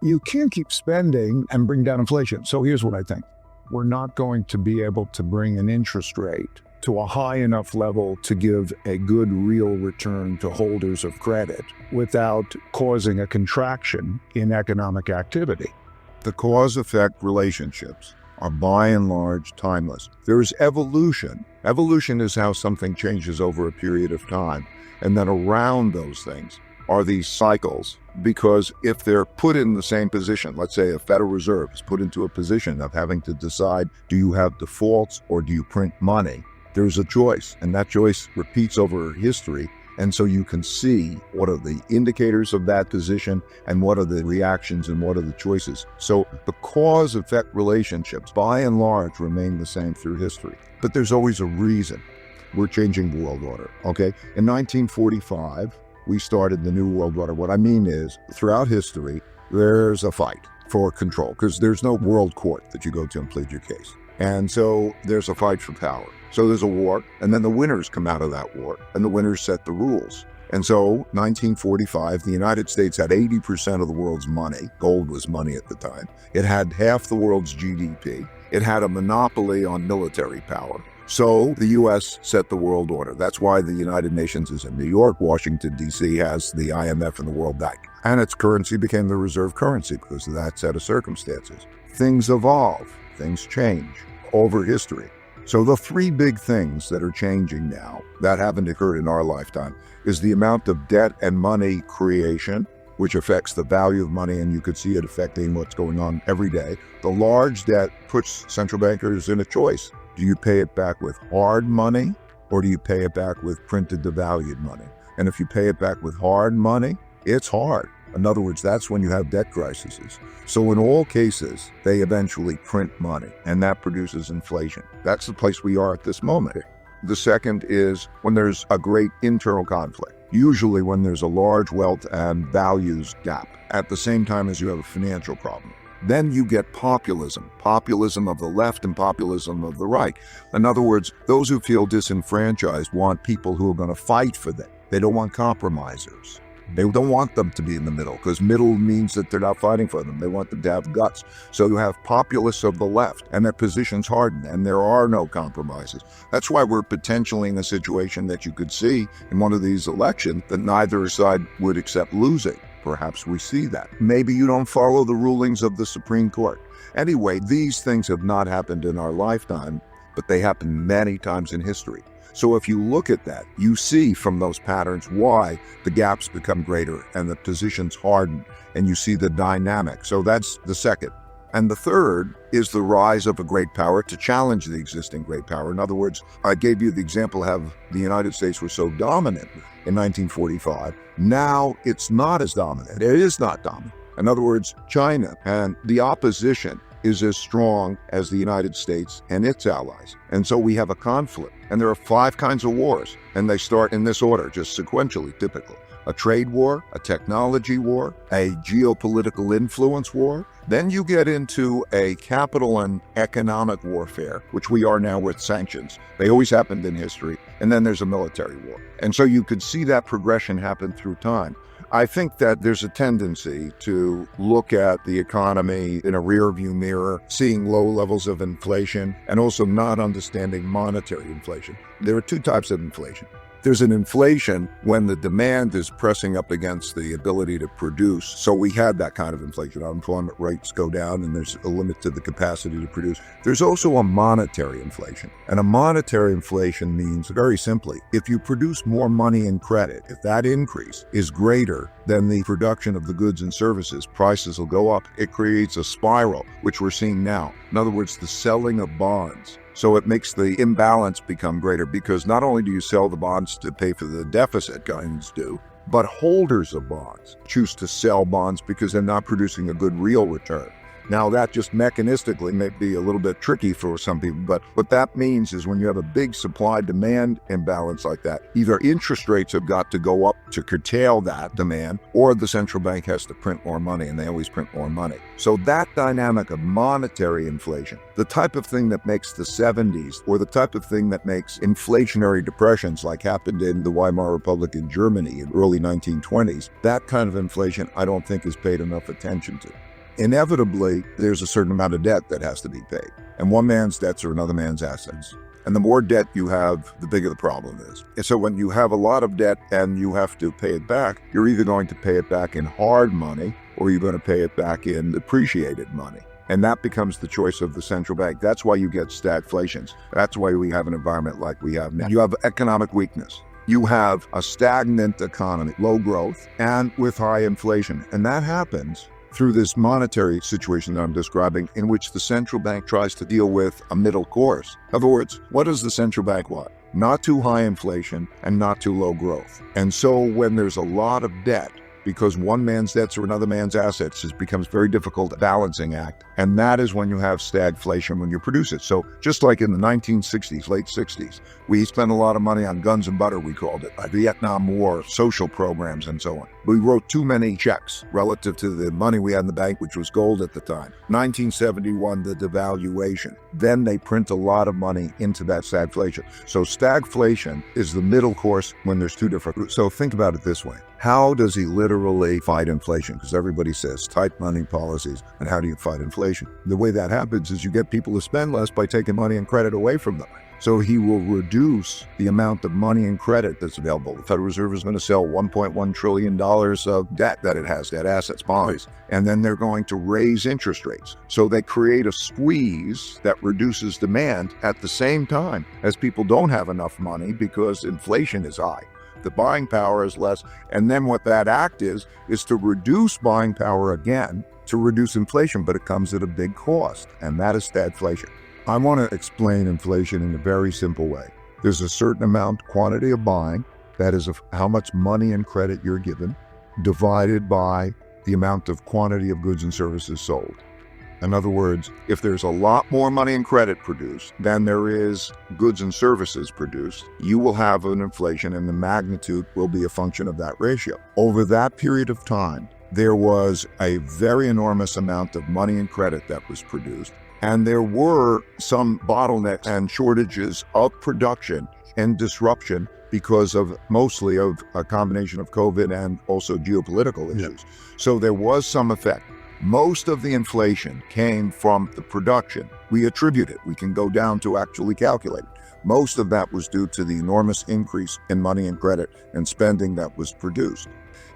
You can't keep spending and bring down inflation. So here's what I think. We're not going to be able to bring an interest rate to a high enough level to give a good real return to holders of credit without causing a contraction in economic activity. The cause-effect relationships are by and large timeless. There is evolution. Evolution is how something changes over a period of time. And then around those things are these cycles, because if they're put in the same position, let's say a Federal Reserve is put into a position of having to decide, do you have defaults or do you print money? There's a choice, and that choice repeats over history. And so you can see what are the indicators of that position and what are the reactions and what are the choices. So the cause-effect relationships, by and large, remain the same through history. But there's always a reason. We're changing the world order, okay? In 1945, we started the New World Order. What I mean is, throughout history, there's a fight for control, because there's no world court that you go to and plead your case. And so there's a fight for power. So there's a war, and then the winners come out of that war, and the winners set the rules. And so, 1945, the United States had 80% of the world's money. Gold was money at the time. It had half the world's GDP. It had a monopoly on military power. So the U.S. set the world order. That's why the United Nations is in New York. Washington, D.C. has the IMF and the World Bank. And its currency became the reserve currency because of that set of circumstances. Things evolve. Things change over history. So the three big things that are changing now that haven't occurred in our lifetime is the amount of debt and money creation, which affects the value of money, and you could see it affecting what's going on every day. The large debt puts central bankers in a choice. Do you pay it back with hard money, or do you pay it back with printed devalued money? And if you pay it back with hard money, it's hard. In other words, that's when you have debt crises. So in all cases, they eventually print money, and that produces inflation. That's the place we are at this moment. The second is when there's a great internal conflict, usually when there's a large wealth and values gap, at the same time as you have a financial problem. Then you get populism of the left and populism of the right. In other words, those who feel disenfranchised want people who are going to fight for them. They don't want compromisers. They don't want them to be in the middle, because middle means that they're not fighting for them. They want them to have guts. So you have populists of the left, and their positions harden, and there are no compromises. That's why we're potentially in a situation that you could see in one of these elections that neither side would accept losing. Perhaps we see that. Maybe you don't follow the rulings of the Supreme Court. Anyway, these things have not happened in our lifetime, but they happened many times in history. So if you look at that, you see from those patterns why the gaps become greater and the positions harden, and you see the dynamic. So that's the second. And the third is the rise of a great power to challenge the existing great power. In other words, I gave you the example of how the United States was so dominant in 1945. Now it's not as dominant. It is not dominant. In other words, China and the opposition is as strong as the United States and its allies. And so we have a conflict. And there are 5 kinds of wars, and they start in this order, just sequentially, typically. A trade war, a technology war, a geopolitical influence war. Then you get into a capital and economic warfare, which we are now with sanctions. They always happened in history. And then there's a military war. And so you could see that progression happen through time. I think that there's a tendency to look at the economy in a rearview mirror, seeing low levels of inflation, and also not understanding monetary inflation. There are 2 types of inflation. There's an inflation when the demand is pressing up against the ability to produce. So we had that kind of inflation. Unemployment rates go down and there's a limit to the capacity to produce. There's also a monetary inflation. And a monetary inflation means, very simply, if you produce more money in credit, if that increase is greater than the production of the goods and services, prices will go up. It creates a spiral, which we're seeing now. In other words, the selling of bonds. So it makes the imbalance become greater, because not only do you sell the bonds to pay for the deficit governments do, but holders of bonds choose to sell bonds because they're not producing a good real return. Now that just mechanistically may be a little bit tricky for some people, but what that means is when you have a big supply-demand imbalance like that, either interest rates have got to go up to curtail that demand, or the central bank has to print more money, and they always print more money. So that dynamic of monetary inflation, the type of thing that makes the 70s, or the type of thing that makes inflationary depressions like happened in the Weimar Republic in Germany in early 1920s, that kind of inflation I don't think is paid enough attention to. inevitably there's a certain amount of debt that has to be paid. And one man's debts are another man's assets. And the more debt you have, the bigger the problem is. And so when you have a lot of debt and you have to pay it back, you're either going to pay it back in hard money or you're going to pay it back in appreciated money. And that becomes the choice of the central bank. That's why you get stagflations. That's why we have an environment like we have now. You have economic weakness. You have a stagnant economy, low growth, and with high inflation. And that happens through this monetary situation that I'm describing, in which the central bank tries to deal with a middle course. In other words, what does the central bank want? Not too high inflation and not too low growth. And so when there's a lot of debt, because one man's debts are another man's assets, it becomes very difficult, a balancing act. And that is when you have stagflation, when you produce it. So just like in the 1960s, late 60s, we spent a lot of money on guns and butter, we called it, Vietnam War, social programs, and so on. We wrote too many checks relative to the money we had in the bank, which was gold at the time. 1971, the devaluation. Then they print a lot of money into that stagflation. So stagflation is the middle course when there's two different groups. So think about it this way. How does he literally fight inflation? Because everybody says tight money policies. And how do you fight inflation? The way that happens is you get people to spend less by taking money and credit away from them. So he will reduce the amount of money and credit that's available. The Federal Reserve is going to sell $1.1 trillion of debt that it has, debt assets, bonds. And then they're going to raise interest rates. So they create a squeeze that reduces demand at the same time as people don't have enough money because inflation is high. The buying power is less. And then what that act is to reduce buying power again to reduce inflation, but it comes at a big cost. And that is stagflation. I want to explain inflation in a very simple way. There's a certain amount, quantity of buying, that is of how much money and credit you're given, divided by the amount of quantity of goods and services sold. In other words, if there's a lot more money and credit produced than there is goods and services produced, you will have an inflation, and the magnitude will be a function of that ratio. Over that period of time, there was a very enormous amount of money and credit that was produced, and there were some bottlenecks and shortages of production and disruption because of mostly of a combination of COVID and also geopolitical issues. So there was some effect. Most of the inflation came from the production. We attribute it. We can go down to actually calculate it. Most of that was due to the enormous increase in money and credit and spending that was produced.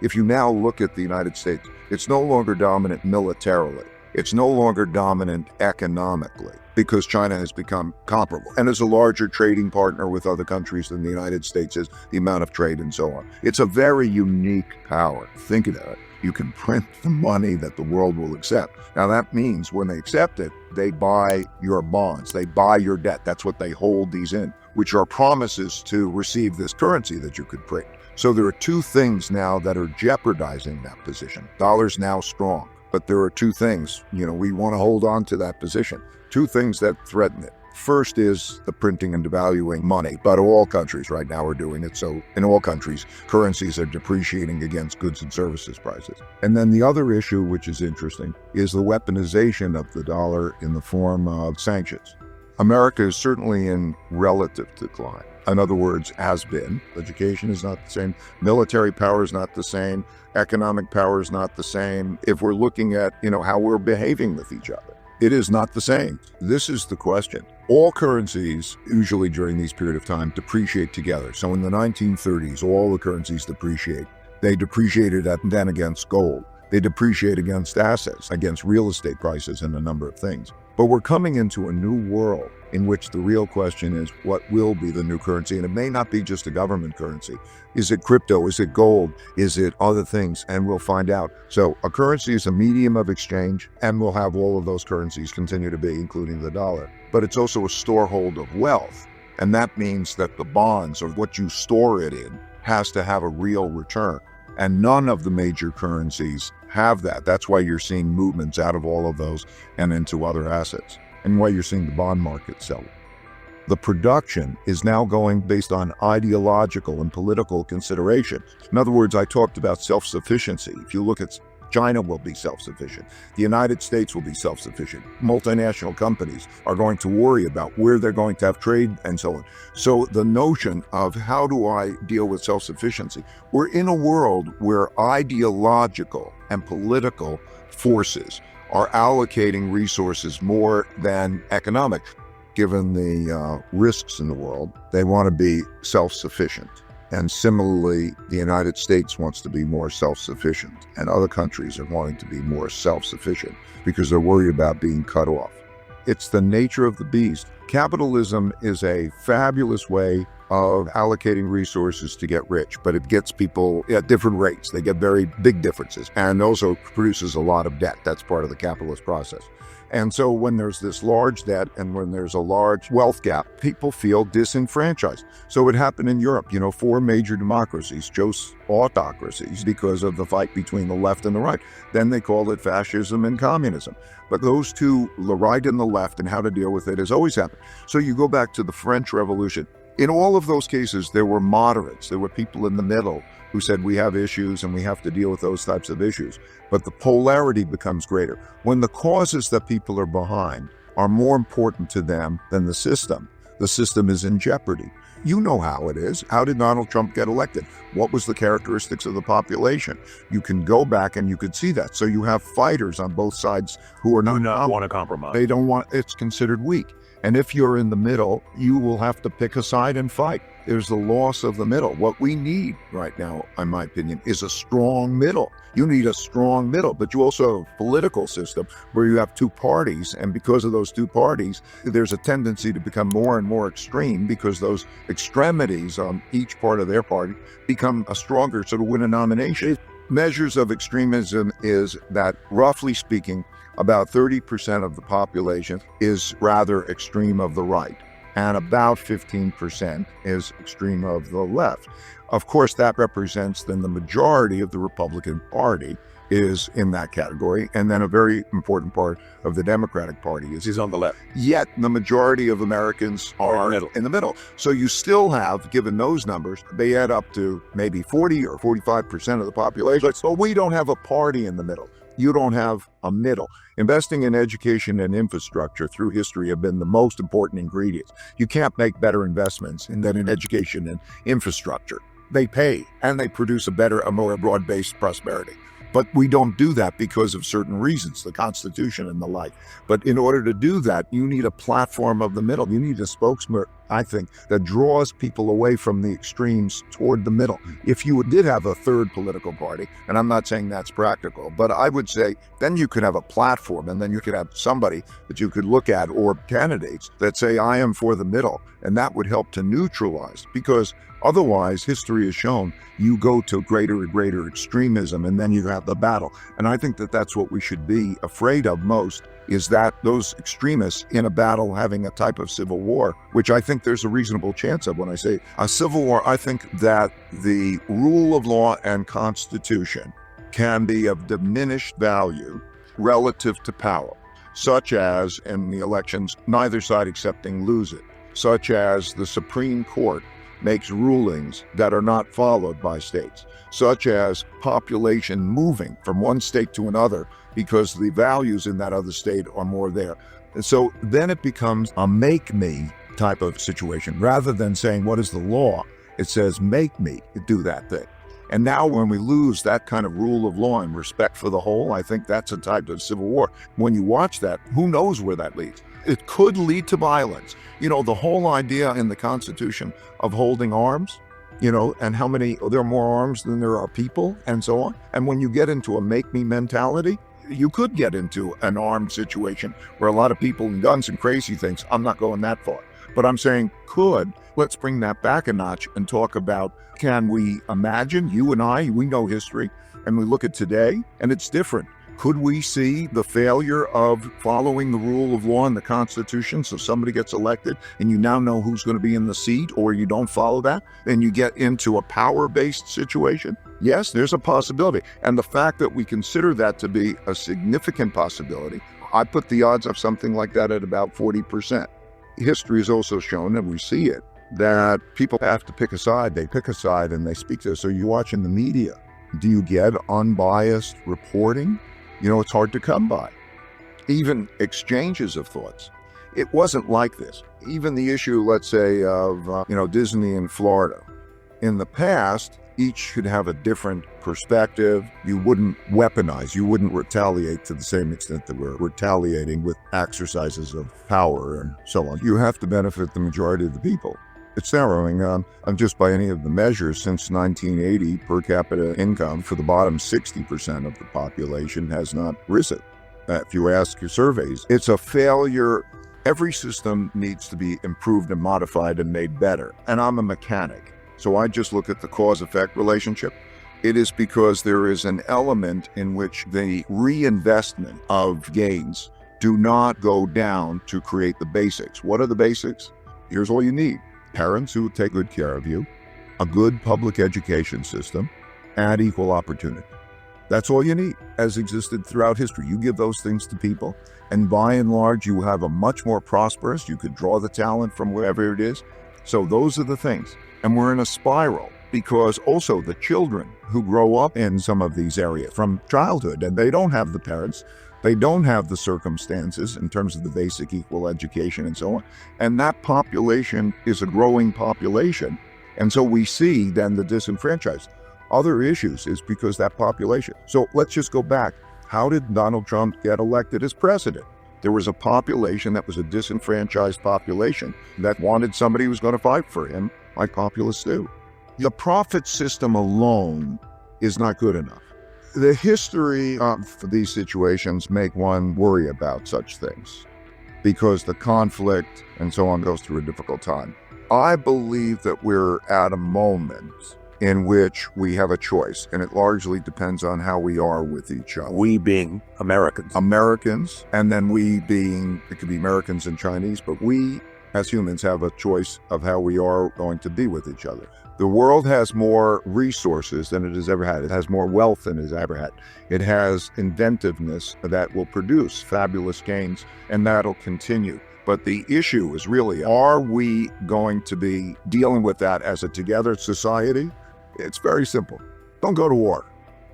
If you now look at the United States, it's no longer dominant militarily. It's no longer dominant economically because China has become comparable and is a larger trading partner with other countries than the United States is, the amount of trade and so on. It's a very unique power. Think about it. You can print the money that the world will accept. Now that means when they accept it, they buy your bonds, they buy your debt. That's what they hold these in, which are promises to receive this currency that you could print. So there are two things now that are jeopardizing that position. Dollar's now strong, but there are two things, we want to hold on to that position. Two things that threaten it. First is the printing and devaluing money, but all countries right now are doing it. So in all countries, currencies are depreciating against goods and services prices. And then the other issue, which is interesting, is the weaponization of the dollar in the form of sanctions. America is certainly in relative decline. In other words, has been. Education is not the same. Military power is not the same. Economic power is not the same. If we're looking at, how we're behaving with each other, it is not the same. This is the question. All currencies, usually during these period of time, depreciate together. So in the 1930s, all the currencies depreciate. They depreciated then against gold. They depreciate against assets, against real estate prices, and a number of things. But we're coming into a new world in which the real question is, what will be the new currency? And it may not be just a government currency. Is it crypto? Is it gold? Is it other things? And we'll find out. So a currency is a medium of exchange, and we'll have all of those currencies continue to be, including the dollar. But it's also a storehold of wealth. And that means that the bonds, or what you store it in, has to have a real return. And none of the major currencies have that. That's why you're seeing movements out of all of those and into other assets, and why you're seeing the bond market sell. The production is now going based on ideological and political consideration. In other words, I talked about self-sufficiency. If you look at China will be self-sufficient. The United States will be self-sufficient. Multinational companies are going to worry about where they're going to have trade and so on. So the notion of how do I deal with self-sufficiency? We're in a world where ideological and political forces are allocating resources more than economic. Given the risks in the world, they want to be self-sufficient. And similarly, the United States wants to be more self-sufficient, and other countries are wanting to be more self-sufficient because they're worried about being cut off. It's the nature of the beast. Capitalism is a fabulous way of allocating resources to get rich, but it gets people at different rates. They get very big differences, and also produces a lot of debt. That's part of the capitalist process. And so when there's this large debt and when there's a large wealth gap, people feel disenfranchised. So it happened in Europe, 4 major democracies chose autocracies because of the fight between the left and the right. Then they called it fascism and communism. But those two, the right and the left, and how to deal with it has always happened. So you go back to the French Revolution. In all of those cases, there were moderates. There were people in the middle who said we have issues and we have to deal with those types of issues. But the polarity becomes greater. When the causes that people are behind are more important to them than the system is in jeopardy. You know how it is. How did Donald Trump get elected? What was the characteristics of the population? You can go back and you could see that. So you have fighters on both sides who are not want to compromise. They don't want, it's considered weak. And if you're in the middle, you will have to pick a side and fight. There's the loss of the middle. What we need right now, in my opinion, is a strong middle. You need a strong middle, but you also have a political system where you have two parties. And because of those two parties, there's a tendency to become more and more extreme because those extremities on each part of their party become a stronger, so to win a nomination. Measures of extremism is that, roughly speaking, about 30% of the population is rather extreme of the right, and about 15% is extreme of the left. Of course, that represents then the majority of the Republican Party is in that category, and then a very important part of the Democratic Party is on the left. Yet the majority of Americans are in the middle. So you still have, given those numbers, they add up to maybe 40 or 45% of the population. So we don't have a party in the middle. You don't have a middle. Investing in education and infrastructure through history have been the most important ingredients. You can't make better investments than in education and infrastructure. They pay, and they produce a more broad-based prosperity. But we don't do that because of certain reasons, the Constitution and the like. But in order to do that, you need a platform of the middle. You need a spokesman, I think, that draws people away from the extremes toward the middle. If you did have a third political party, and I'm not saying that's practical, but I would say then you could have a platform, and then you could have somebody that you could look at, or candidates that say, I am for the middle, and that would help to neutralize. Because otherwise, history has shown you go to greater and greater extremism, and then you have the battle. And I think that that's what we should be afraid of most, is that those extremists in a battle having a type of civil war, which I think there's a reasonable chance of. When I say a civil war, I think that the rule of law and constitution can be of diminished value relative to power, such as in the elections, neither side accepting lose it, such as the Supreme Court makes rulings that are not followed by states, such as population moving from one state to another because the values in that other state are more there. And so then it becomes a make me type of situation. Rather than saying, what is the law? It says, make me do that thing. And now when we lose that kind of rule of law and respect for the whole, I think that's a type of civil war. When you watch that, who knows where that leads? It could lead to violence. The whole idea in the Constitution of holding arms, and how many, there are more arms than there are people, and so on. And when you get into a make-me mentality, you could get into an armed situation where a lot of people and guns and crazy things. I'm not going that far. But I'm saying let's bring that back a notch and talk about, can we imagine, you and I, we know history, and we look at today, and it's different. Could we see the failure of following the rule of law and the Constitution? So somebody gets elected and you now know who's going to be in the seat, or you don't follow that, then you get into a power-based situation? Yes, there's a possibility. And the fact that we consider that to be a significant possibility, I put the odds of something like that at about 40%. History has also shown, and we see it, that people have to pick a side. They pick a side and they speak to us. So you watch in the media. Do you get unbiased reporting? It's hard to come by. Even exchanges of thoughts. It wasn't like this. Even the issue, let's say, of, Disney in Florida. In the past, Each should have a different perspective. You wouldn't weaponize, you wouldn't retaliate to the same extent that we're retaliating with exercises of power and so on. You have to benefit the majority of the people. It's narrowing just by any of the measures since 1980, per capita income for the bottom 60% of the population has not risen. If you ask your surveys, it's a failure. Every system needs to be improved and modified and made better. And I'm a mechanic, so I just look at the cause-effect relationship. It is because there is an element in which the reinvestment of gains do not go down to create the basics. What are the basics? Here's all you need. Parents who take good care of you, a good public education system, and equal opportunity. That's all you need, as existed throughout history. You give those things to people, and by and large, you have a much more prosperous, you could draw the talent from wherever it is. So those are the things. And we're in a spiral, because also the children who grow up in some of these areas from childhood, and they don't have the parents, they don't have the circumstances in terms of the basic equal education and so on. And that population is a growing population. And so we see then the disenfranchised. Other issues is because that population. So let's just go back. How did Donald Trump get elected as president? There was a population that was a disenfranchised population that wanted somebody who was going to fight for him, like populists do. The profit system alone is not good enough. The history of these situations make one worry about such things because the conflict and so on goes through a difficult time. I believe that we're at a moment in which we have a choice, and it largely depends on how we are with each other. We being Americans. Americans, and then we being, it could be Americans and Chinese, but we as humans have a choice of how we are going to be with each other. The world has more resources than it has ever had. It has more wealth than it has ever had. It has inventiveness that will produce fabulous gains, and that'll continue. But the issue is really, are we going to be dealing with that as a together society? It's very simple. Don't go to war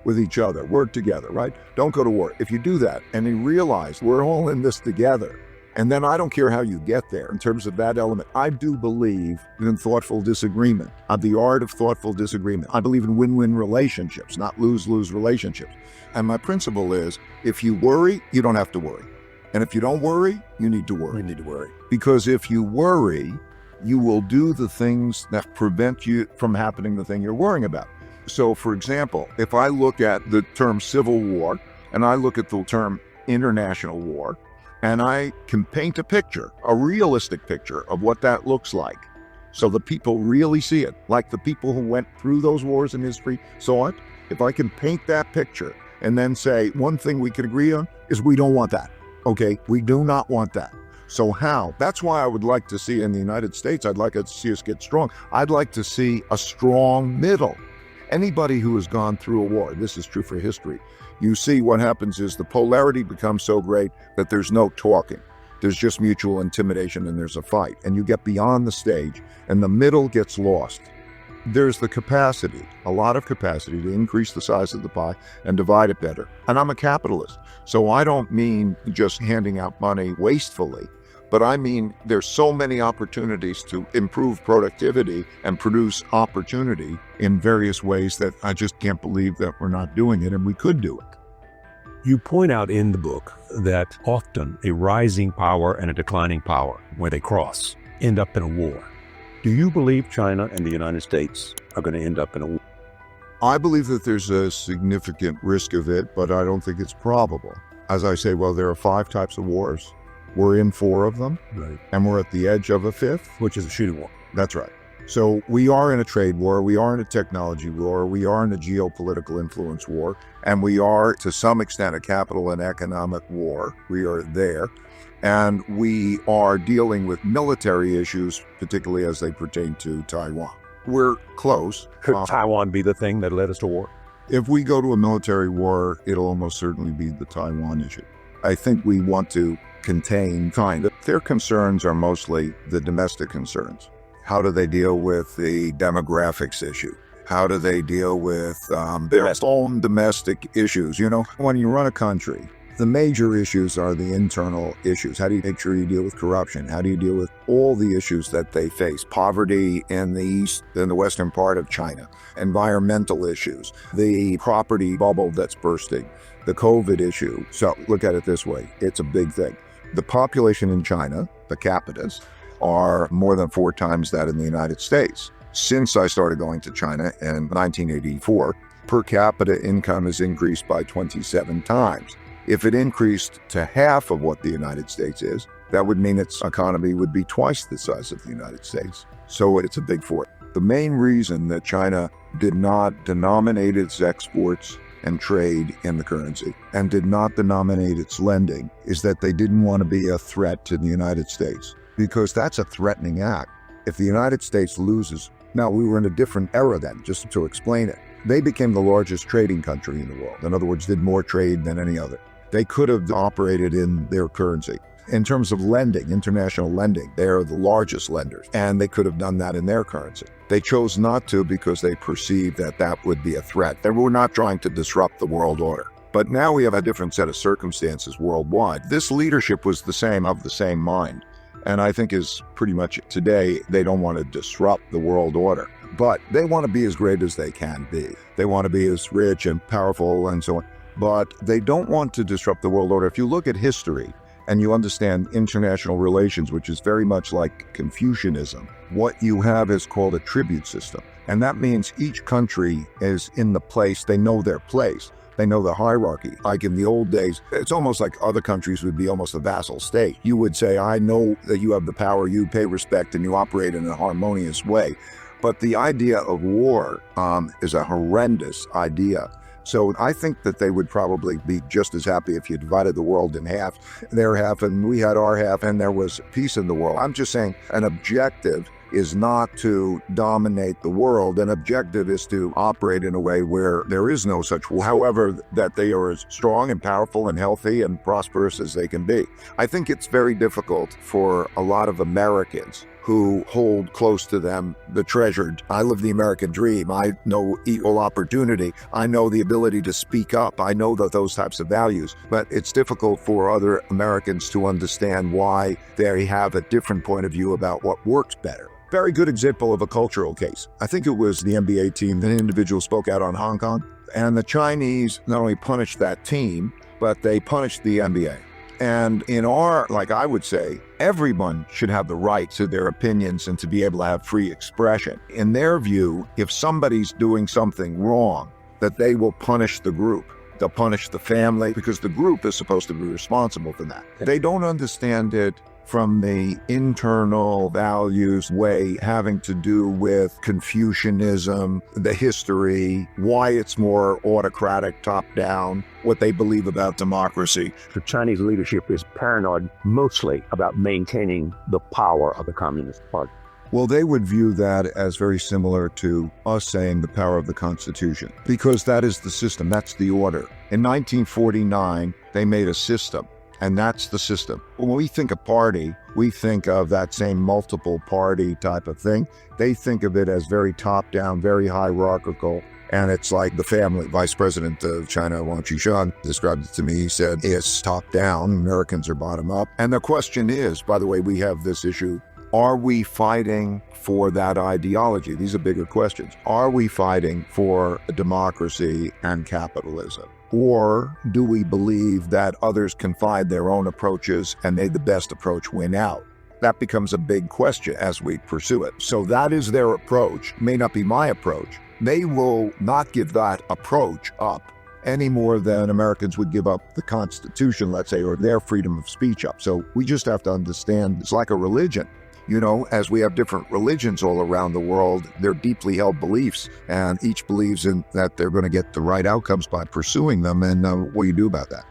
with each other. Work together, right? Don't go to war. If you do that and you realize we're all in this together, and then I don't care how you get there in terms of that element. I do believe in thoughtful disagreement, the art of thoughtful disagreement. I believe in win-win relationships, not lose-lose relationships. And my principle is, if you worry, you don't have to worry. And if you don't worry, you need to worry. We need to worry. Because if you worry, you will do the things that prevent you from happening the thing you're worrying about. So, for example, if I look at the term civil war, and I look at the term international war, and I can paint a picture, a realistic picture of what that looks like, so the people really see it, like the people who went through those wars in history saw it. If I can paint that picture and then say, one thing we could agree on is we don't want that. Okay, we do not want that. So how? That's why I would like to see in the United States, I'd like to see us get strong. I'd like to see a strong middle. Anybody who has gone through a war, this is true for history, you see what happens is the polarity becomes so great that there's no talking. There's just mutual intimidation and there's a fight. And you get beyond the stage and the middle gets lost. There's the capacity, a lot of capacity to increase the size of the pie and divide it better. And I'm a capitalist, so I don't mean just handing out money wastefully, but I mean there's so many opportunities to improve productivity and produce opportunity in various ways that I just can't believe that we're not doing it, and we could do it. You point out in the book that often a rising power and a declining power, where they cross, end up in a war. Do you believe China and the United States are going to end up in a war? I believe that there's a significant risk of it, but I don't think it's probable. As I say, well, there are 5 types of wars. We're in 4 of them, Right. and we're at the edge of a 5th. Which is a shooting war. That's right. So we are in a trade war, we are in a technology war, we are in a geopolitical influence war, and we are, to some extent, a capital and economic war. We are there. And we are dealing with military issues, particularly as they pertain to Taiwan. We're close. Could Taiwan be the thing that led us to war? If we go to a military war, it'll almost certainly be the Taiwan issue. I think we want to contain China. Their concerns are mostly the domestic concerns. How do they deal with the demographics issue? How do they deal with their own domestic issues? You know, when you run a country, The major issues are the internal issues. How do you make sure you deal with corruption? How do you deal with all the issues that they face? Poverty in the east, in the western part of China, environmental issues, the property bubble that's bursting, the COVID issue. So look at it this way. It's a big thing. The population in China, the capitas, are more than 4 times that in the United States. Since I started going to China in 1984, per capita income has increased by 27 times. If it increased to half of what the United States is, that would mean its economy would be twice the size of the United States. So it's a big force. The main reason that China did not denominate its exports and trade in the currency and did not denominate its lending is that they didn't want to be a threat to the United States, because that's a threatening act. If the United States loses, now we were in a different era then, just to explain it. They became the largest trading country in the world. In other words, did more trade than any other. They could have operated in their currency. In terms of lending, international lending, they're the largest lenders, and they could have done that in their currency. They chose not to because they perceived that that would be a threat. They were not trying to disrupt the world order. But now we have a different set of circumstances worldwide. This leadership was the same, of the same mind. And I think is pretty much today, they don't want to disrupt the world order, but they want to be as great as they can be. They want to be as rich and powerful and so on, but they don't want to disrupt the world order. If you look at history and you understand international relations, which is very much like Confucianism, what you have is called a tribute system. And that means each country is in the place, they know their place. They know the hierarchy. Like in the old days, it's almost like other countries would be almost a vassal state. You would say, I know that you have the power, you pay respect, and you operate in a harmonious way. But the idea of war is a horrendous idea. So I think that they would probably be just as happy if you divided the world in half, their half, and we had our half, and there was peace in the world. I'm just saying an objective is not to dominate the world. An objective is to operate in a way where there is no such war, however, that they are as strong and powerful and healthy and prosperous as they can be. I think it's very difficult for a lot of Americans who hold close to them the treasured. I live the American dream. I know equal opportunity. I know the ability to speak up. I know those types of values. But it's difficult for other Americans to understand why they have a different point of view about what works better. Very good example of a cultural case. I think it was the NBA team. The individual spoke out on Hong Kong, and the Chinese not only punished that team, but they punished the NBA. And in our, like I would say, everyone should have the right to their opinions and to be able to have free expression. In their view, if somebody's doing something wrong, that they will punish the group. They'll punish the family because the group is supposed to be responsible for that. They don't understand it from the internal values way having to do with Confucianism, the history, why it's more autocratic, top-down, what they believe about democracy. The Chinese leadership is paranoid mostly about maintaining the power of the Communist Party. Well, they would view that as very similar to us saying the power of the Constitution, because that is the system, that's the order. In 1949, they made a system. And that's the system. When we think of party, we think of that same multiple party type of thing. They think of it as very top-down, very hierarchical. And it's like the family. Vice President of China, Wang Qishan, described it to me. He said, it's top-down, Americans are bottom-up. And the question is, by the way, we have this issue, are we fighting for that ideology? These are bigger questions. Are we fighting for democracy and capitalism? Or do we believe that others can find their own approaches and may the best approach win out? That becomes a big question as we pursue it. So that is their approach, may not be my approach. They will not give that approach up any more than Americans would give up the Constitution, let's say, or their freedom of speech up. So we just have to understand it's like a religion. You know, as we have different religions all around the world, they're deeply held beliefs, and each believes in that they're going to get the right outcomes by pursuing them. And what do you do about that?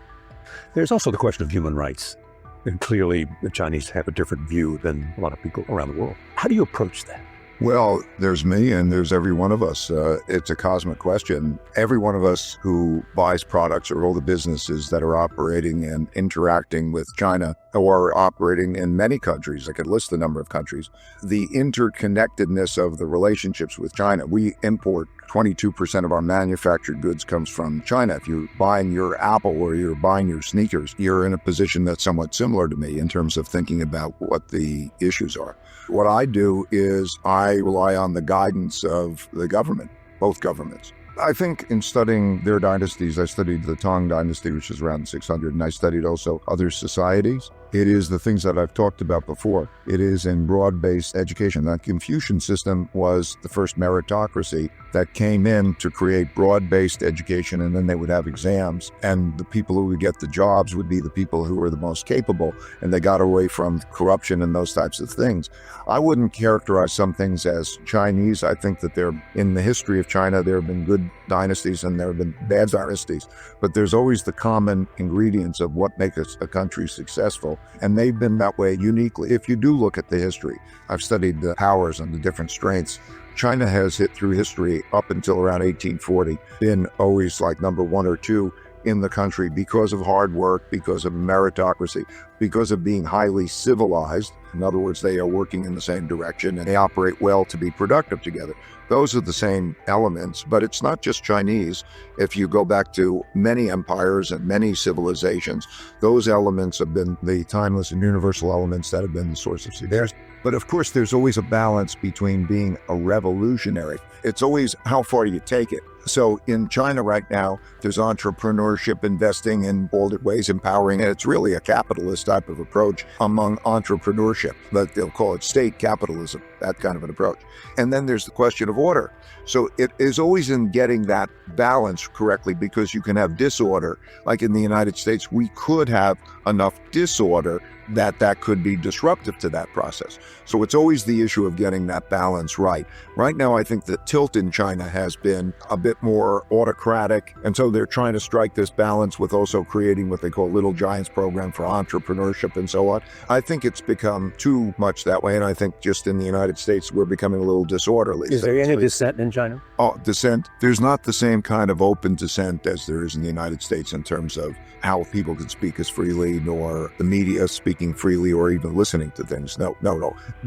There's also the question of human rights. And clearly, the Chinese have a different view than a lot of people around the world. How do you approach that? Well, there's me and there's every one of us. It's a cosmic question. Every one of us who buys products or all the businesses that are operating and interacting with China or operating in many countries, I could list the number of countries, the interconnectedness of the relationships with China. We import 22% of our manufactured goods comes from China. If you're buying your Apple or you're buying your sneakers, you're in a position that's somewhat similar to me in terms of thinking about what the issues are. What I do is I rely on the guidance of the government, both governments. I think in studying their dynasties, I studied the Tang dynasty, which is around 600, and I studied also other societies. It is the things that I've talked about before. It is in broad-based education. That Confucian system was the first meritocracy that came in to create broad-based education, and then they would have exams, and the people who would get the jobs would be the people who were the most capable, and they got away from corruption and those types of things. I wouldn't characterize some things as Chinese. I think that in the history of China, there have been good dynasties and there have been bad dynasties, but there's always the common ingredients of what makes a country successful, and they've been that way uniquely. If you do look at the history, I've studied the powers and the different strengths. China has hit through history up until around 1840, been always like number one or two in the country because of hard work, because of meritocracy, because of being highly civilized. In other words, they are working in the same direction and they operate well to be productive together. Those are the same elements, but it's not just Chinese. If you go back to many empires and many civilizations, those elements have been the timeless and universal elements that have been the source of success. But of course, there's always a balance between being a revolutionary. It's always how far you take it. So in China right now, there's entrepreneurship, investing in all the ways, empowering, and it's really a capitalist type of approach among entrepreneurship, but they'll call it state capitalism, that kind of an approach. And then there's the question of order. So it is always in getting that balance correctly, because you can have disorder. Like in the United States, we could have enough disorder that could be disruptive to that process. So it's always the issue of getting that balance right. Right now, I think the tilt in China has been a bit more autocratic. And so they're trying to strike this balance with also creating what they call Little Giants program for entrepreneurship and so on. I think it's become too much that way. And I think just in the United States, we're becoming a little disorderly. Is there any dissent in China? Oh, dissent. There's not the same kind of open dissent as there is in the United States in terms of how people can speak as freely, nor the media speaking freely, or even listening to things. No.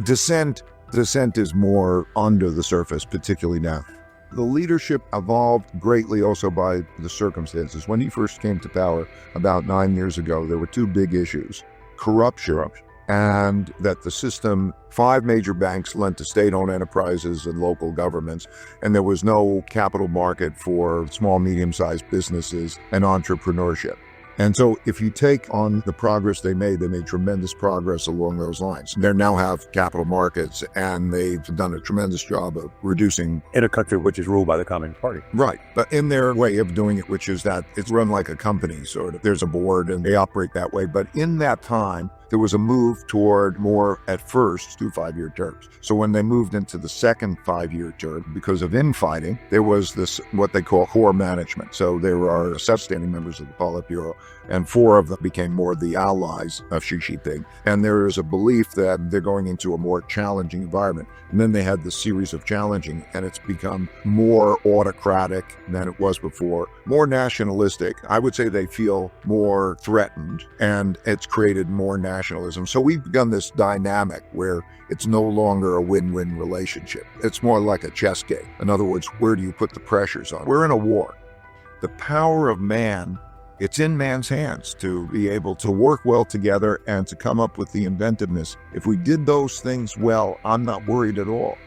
Dissent is more under the surface, particularly now. The leadership evolved greatly also by the circumstances. When he first came to power about 9 years ago, there were two big issues: corruption, and that the system, 5 major banks lent to state-owned enterprises and local governments, and there was no capital market for small, medium-sized businesses and entrepreneurship. And so if you take on the progress they made tremendous progress along those lines. They now have capital markets, and they've done a tremendous job of reducing. In a country which is ruled by the Communist Party. Right. But in their way of doing it, which is that it's run like a company, sort of. There's a board and they operate that way. But in that time, there was a move toward more, at first, 2 5-year terms. So when they moved into the second 5-year term, because of infighting, there was this, what they call core management. So there are 7 standing members of the Politburo, and 4 of them became more the allies of Xi Jinping. And there is a belief that they're going into a more challenging environment. And then they had this series of challenging, and it's become more autocratic than it was before, more nationalistic. I would say they feel more threatened, and it's created more nationalism. So we've begun this dynamic where it's no longer a win-win relationship. It's more like a chess game. In other words, where do you put the pressures on? We're in a war. The power of man, it's in man's hands to be able to work well together and to come up with the inventiveness. If we did those things well, I'm not worried at all.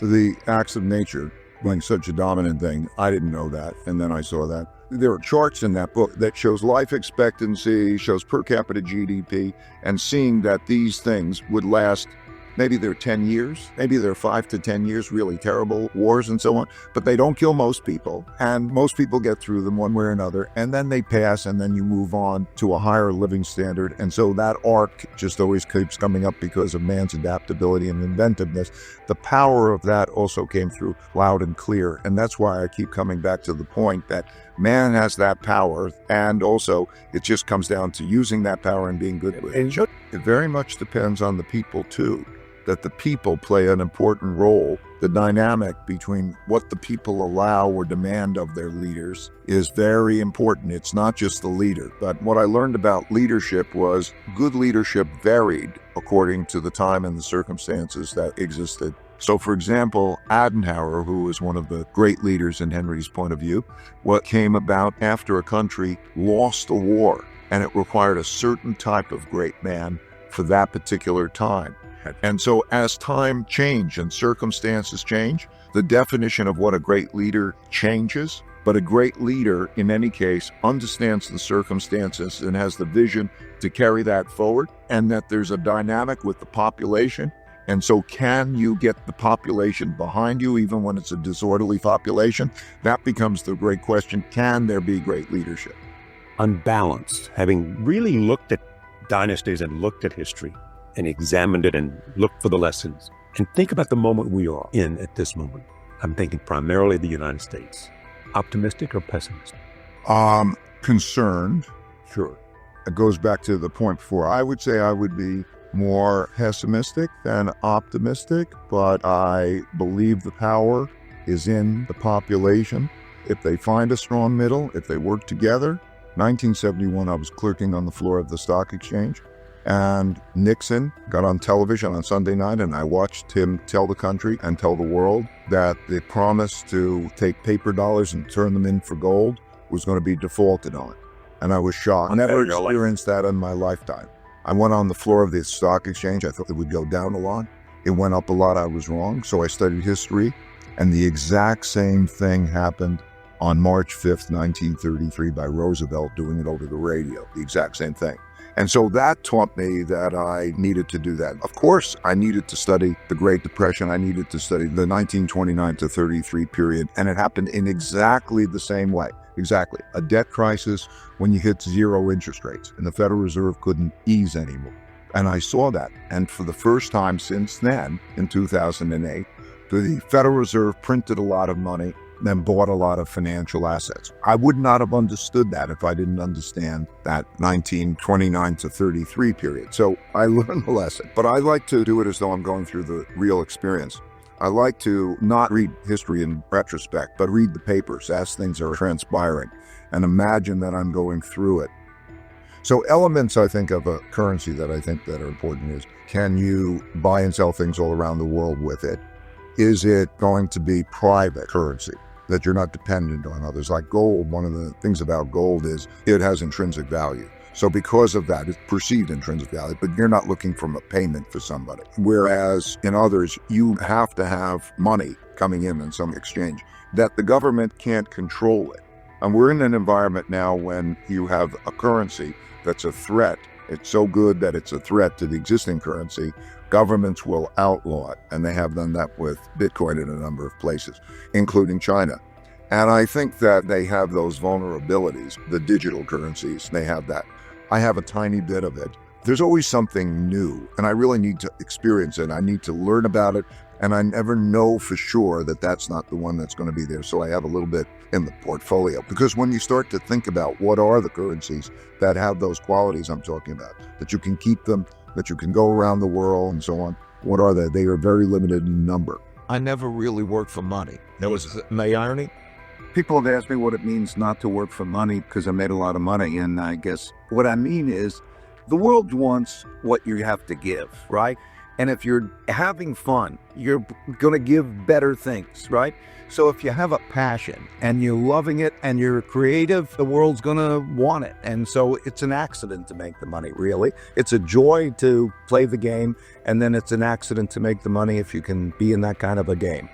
The acts of nature being such a dominant thing, I didn't know that, and then I saw that. There are charts in that book that shows life expectancy, shows per capita GDP, and seeing that these things would last. Maybe they're 10 years, maybe they're 5 to 10 years, really terrible wars and so on, but they don't kill most people, and most people get through them one way or another, and then they pass, and then you move on to a higher living standard. And so that arc just always keeps coming up because of man's adaptability and inventiveness. The power of that also came through loud and clear, and that's why I keep coming back to the point that man has that power, and also it just comes down to using that power and being good with it. It very much depends on the people too, that the people play an important role. The dynamic between what the people allow or demand of their leaders is very important. It's not just the leader. But what I learned about leadership was good leadership varied according to the time and the circumstances that existed. So, for example, Adenauer, who was one of the great leaders in Henry's point of view, what came about after a country lost a war, and it required a certain type of great man for that particular time. And so as time changed and circumstances change, the definition of what a great leader changes. But a great leader, in any case, understands the circumstances and has the vision to carry that forward, and that there's a dynamic with the population. And so can you get the population behind you even when it's a disorderly population? That becomes the great question. Can there be great leadership? Unbalanced, having really looked at dynasties and looked at history and examined it and looked for the lessons, and think about the moment we are in at this moment. I'm thinking primarily the United States. Optimistic or pessimistic? Concerned. Sure. It goes back to the point before. I would say I would be more pessimistic than optimistic, but I believe the power is in the population. If they find a strong middle, if they work together. 1971, I was clerking on the floor of the stock exchange, and Nixon got on television on Sunday night, and I watched him tell the country and tell the world that the promise to take paper dollars and turn them in for gold was going to be defaulted on. And I was shocked. I never experienced that in my lifetime. I went on the floor of the stock exchange. I thought it would go down a lot. It went up a lot. I was wrong. So I studied history, and the exact same thing happened on March 5th, 1933 by Roosevelt doing it over the radio. The exact same thing. And so that taught me that I needed to do that. Of course, I needed to study the Great Depression. I needed to study the 1929 to 33 period. And it happened in exactly the same way. Exactly. A debt crisis when you hit zero interest rates and the Federal Reserve couldn't ease anymore. And I saw that. And for the first time since then, in 2008, the Federal Reserve printed a lot of money, then bought a lot of financial assets. I would not have understood that if I didn't understand that 1929 to 33 period. So I learned the lesson, but I like to do it as though I'm going through the real experience. I like to not read history in retrospect, but read the papers as things are transpiring and imagine that I'm going through it. So elements, I think, of a currency that I think that are important is, can you buy and sell things all around the world with it? Is it going to be private currency that you're not dependent on others? Like gold, one of the things about gold is it has intrinsic value. So because of that, it's perceived intrinsic value, but you're not looking for a payment for somebody. Whereas in others, you have to have money coming in some exchange that the government can't control it. And we're in an environment now when you have a currency that's a threat. It's so good that it's a threat to the existing currency. Governments will outlaw it, and they have done that with Bitcoin in a number of places, including China. And I think that they have those vulnerabilities. The digital currencies, they have that. I have a tiny bit of it. There's always something new, and I really need to experience it. I need to learn about it, and I never know for sure that that's not the one that's going to be there. So I have a little bit in the portfolio, because when you start to think about what are the currencies that have those qualities I'm talking about, that you can keep them, that you can go around the world and so on, what are they? They are very limited in number. I never really worked for money. That was my irony. People have asked me what it means not to work for money because I made a lot of money. And I guess what I mean is the world wants what you have to give, right? And if you're having fun, you're going to give better things, right? So if you have a passion and you're loving it and you're creative, the world's going to want it. And so it's an accident to make the money, really. It's a joy to play the game, and then it's an accident to make the money if you can be in that kind of a game.